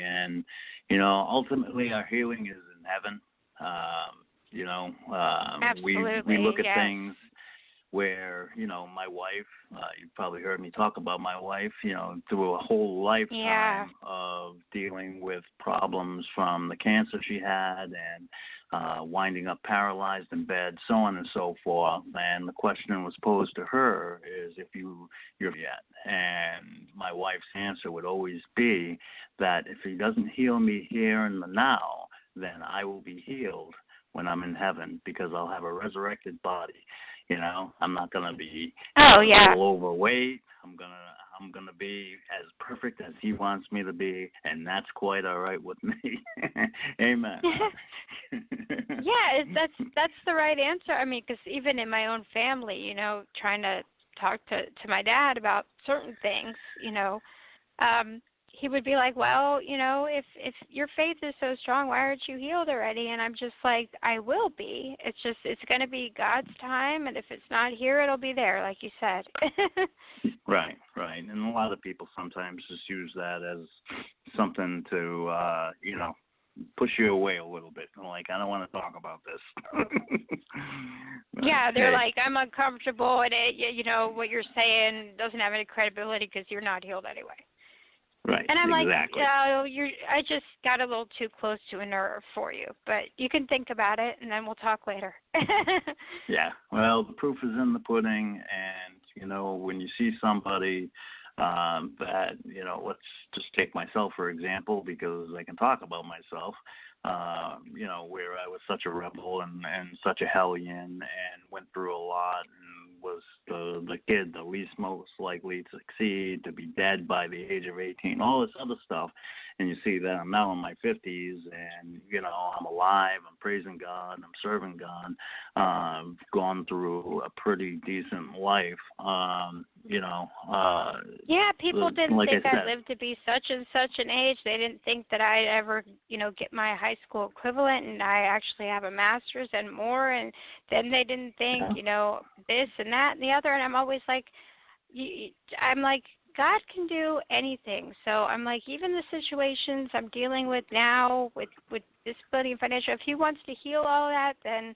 S2: And, ultimately our healing is in heaven.
S4: Absolutely,
S2: we look at things where, my wife, you've probably heard me talk about my wife, through a whole lifetime of dealing with problems from the cancer she had and winding up paralyzed in bed, so on and so forth. And the question was posed to her is if you're yet. And my wife's answer would always be that if he doesn't heal me here and now, then I will be healed when I'm in heaven, because I'll have a resurrected body. I'm not gonna be a little overweight. I'm gonna be as perfect as he wants me to be, and that's quite all right with me. Amen.
S4: Yeah, that's the right answer. Because even in my own family, trying to talk to my dad about certain things, he would be like, well, if your faith is so strong, why aren't you healed already? And I'm just like, I will be. It's going to be God's time, and if it's not here, it'll be there, like you said.
S2: Right. And a lot of people sometimes just use that as something to, push you away a little bit. Like, I don't want to talk about this.
S4: Yeah, they're like, I'm uncomfortable, and what you're saying doesn't have any credibility because you're not healed anyway.
S2: Right.
S4: And I'm
S2: exactly.
S4: like, I just got a little too close to a nerve for you, but you can think about it, and then we'll talk later.
S2: Yeah. Well, the proof is in the pudding, and when you see somebody that, let's just take myself for example, because I can talk about myself. Where I was such a rebel and such a hellion and went through a lot and was the kid the least most likely to succeed, to be dead by the age of 18, all this other stuff. And you see that I'm now in my 50s and, I'm alive, I'm praising God, I'm serving God, I've gone through a pretty decent life,
S4: Yeah, people didn't
S2: like
S4: think
S2: I
S4: I'd live to be such and such an age. They didn't think that I'd ever, get my high school equivalent, and I actually have a master's and more. And then they didn't think, this and that and the other. And I'm always like, God can do anything. So I'm like, even the situations I'm dealing with now with disability and financial, if he wants to heal all that, then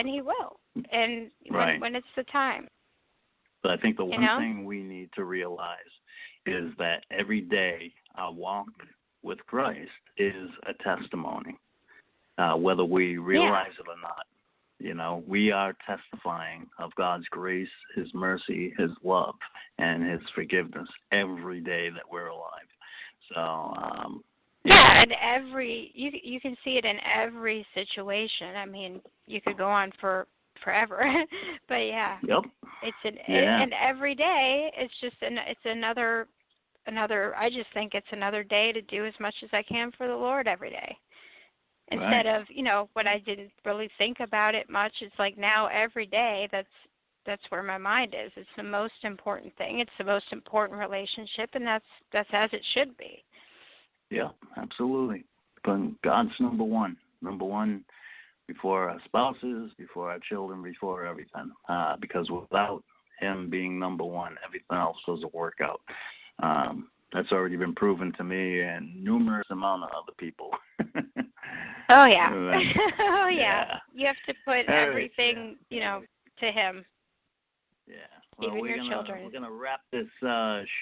S4: he will. And when it's the time.
S2: But I think the one thing we need to realize is that every day our walk with Christ is a testimony, whether we realize it or not. We are testifying of God's grace, His mercy, His love, and His forgiveness every day that we're alive. So,
S4: and you can see it in every situation. I mean, you could go on forever, but yeah,
S2: yep,
S4: and every day it's just it's another. I just think it's another day to do as much as I can for the Lord every day. Instead of, when I didn't really think about it much, it's like now every day that's where my mind is. It's the most important thing. It's the most important relationship, and that's as it should be.
S2: Yeah, absolutely. But God's number one. Number one before our spouses, before our children, before everything. Because without Him being number one, everything else doesn't work out. That's already been proven to me and numerous amount of other people.
S4: Oh, yeah. Oh, yeah. You have to put everything, to Him.
S2: Yeah. Well,
S4: even your children.
S2: We're going to wrap this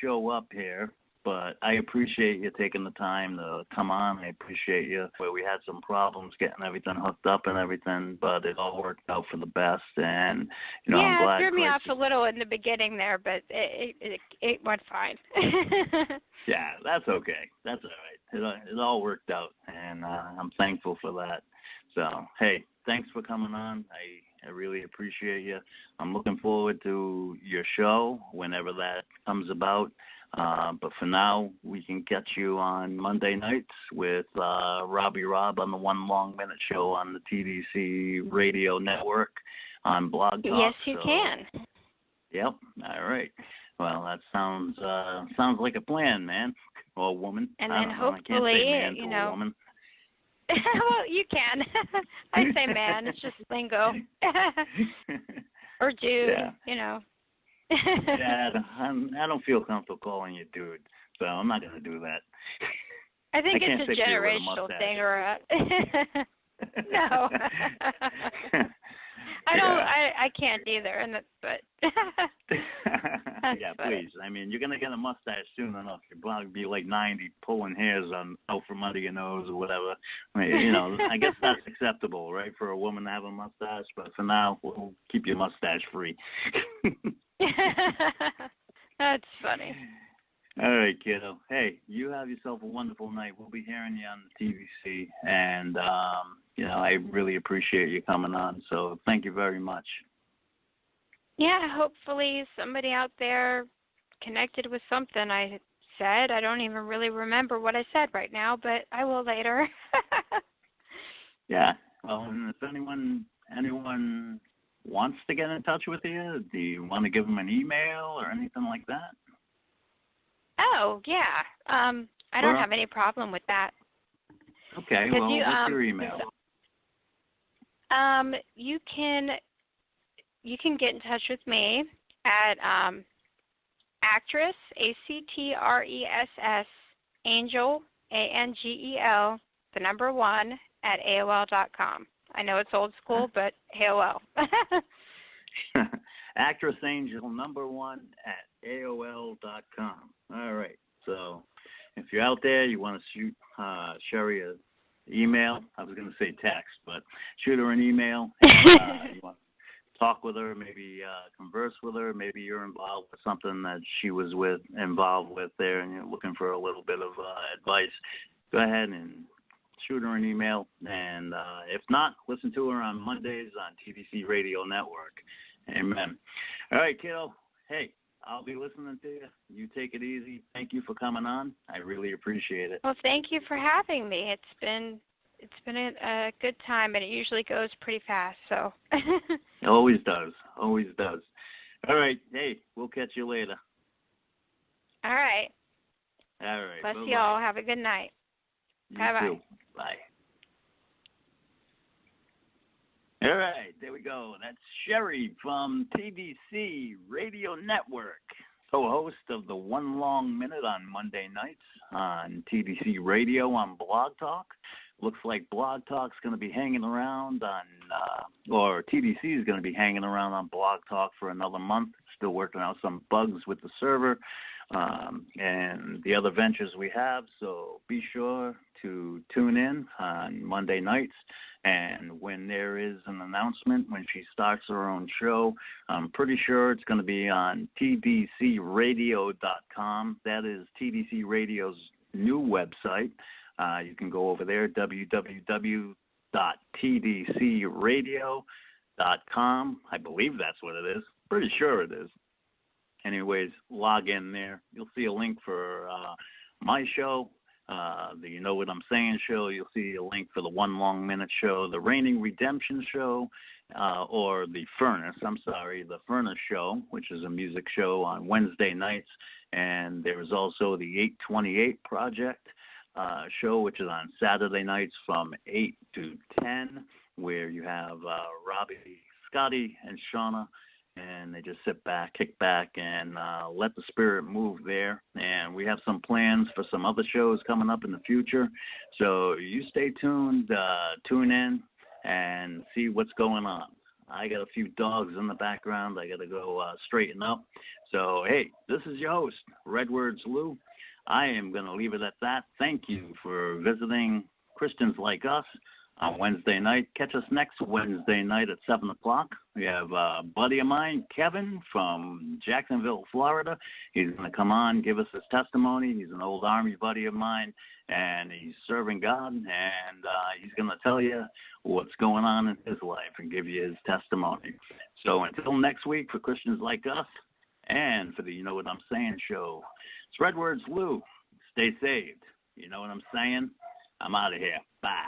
S2: show up here, but I appreciate you taking the time to come on. I appreciate you. Where we had some problems getting everything hooked up and everything, but it all worked out for the best. And, I'm glad.
S4: Yeah, it threw me off a little in the beginning there, but it went fine.
S2: Yeah, that's okay. That's all right. It all worked out, and I'm thankful for that. So, hey, thanks for coming on. I really appreciate you. I'm looking forward to your show whenever that comes about. But for now, we can catch you on Monday nights with Robbie Rob on the One Long Minute Show on the TDC Radio Network on Blog Talk.
S4: Yes, you can.
S2: Yep. All right. Well, that sounds like a plan, man or woman.
S4: And then hopefully,
S2: I can't say man to a woman.
S4: Well, you can. I say man. It's just lingo. Or dude,
S2: yeah. Yeah, I don't feel comfortable calling you dude, so I'm not going to do that.
S4: I think it's a generational thing, or no. I don't. I can't either, but.
S2: Yeah, please. I mean, you're gonna get a mustache soon enough. You're going to be like 90, pulling hairs out from under your nose or whatever. I mean, I guess that's acceptable, right, for a woman to have a mustache. But for now, we'll keep your mustache free.
S4: That's funny.
S2: All right, kiddo. Hey, you have yourself a wonderful night. We'll be hearing you on the TVC, and I really appreciate you coming on. So thank you very much.
S4: Yeah, hopefully somebody out there connected with something I said. I don't even really remember what I said right now, but I will later.
S2: Yeah. Well, and if anyone wants to get in touch with you, do you want to give them an email or anything like that?
S4: Oh, yeah. I don't have any problem with that.
S2: Okay, well, what's your email?
S4: You can get in touch with me at actress, ACTRESS, Angel, ANGEL, the number 1 at AOL.com. I know it's old school, but AOL.
S2: Actress Angel, number 1 at AOL.com. All right. So if you're out there, you want to shoot Sherry an email. I was going to say text, but shoot her an email. You want to talk with her, maybe converse with her. Maybe you're involved with something that she was involved with there, and you're looking for a little bit of advice. Go ahead and shoot her an email. And if not, listen to her on Mondays on TDC Radio Network. Amen. All right, kiddo. Hey, I'll be listening to you. You take it easy. Thank you for coming on. I really appreciate it.
S4: Well, thank you for having me. It's been a good time, and it usually goes pretty fast. So.
S2: It always does. Always does. All right. Hey, we'll catch you later.
S4: All right.
S2: All right.
S4: Bless
S2: Bye-bye.
S4: you all. Have a good night. Bye-bye.
S2: You too. Bye. All right, there we go. That's Sherry from TDC Radio Network, co-host of the One Long Minute on Monday nights on TDC Radio on Blog Talk. Looks like Blog Talk's going to be hanging around or TDC is going to be hanging around on Blog Talk for another month. Still working out some bugs with the server and the other ventures we have. So be sure to tune in on Monday nights. And when there is an announcement, when she starts her own show, I'm pretty sure it's going to be on tdcradio.com. That is TDC Radio's new website. You can go over there, www.tdcradio.com. I believe that's what it is. Pretty sure it is. Anyways, log in there. You'll see a link for my show. The You Know What I'm Saying show. You'll see a link for the One Long Minute show, the Reigning Redemption show, or the Furnace show, which is a music show on Wednesday nights. And there's also the 828 Project show, which is on Saturday nights from 8 to 10, where you have Robbie, Scotty, and Shauna. And they just sit back, kick back, and let the spirit move there. And we have some plans for some other shows coming up in the future. So you stay tuned, tune in, and see what's going on. I got a few dogs in the background. I got to go straighten up. So, hey, this is your host, Redwords Lou. I am going to leave it at that. Thank you for visiting Christians Like Us on Wednesday night. Catch us next Wednesday night at 7 o'clock. We have a buddy of mine, Kevin, from Jacksonville, Florida. He's going to come on, give us his testimony. He's an old Army buddy of mine, and he's serving God, and he's going to tell you what's going on in his life and give you his testimony. So until next week for Christians Like Us and for the You Know What I'm Saying show, it's Redwords Lou. Stay saved. You know what I'm saying? I'm out of here. Bye.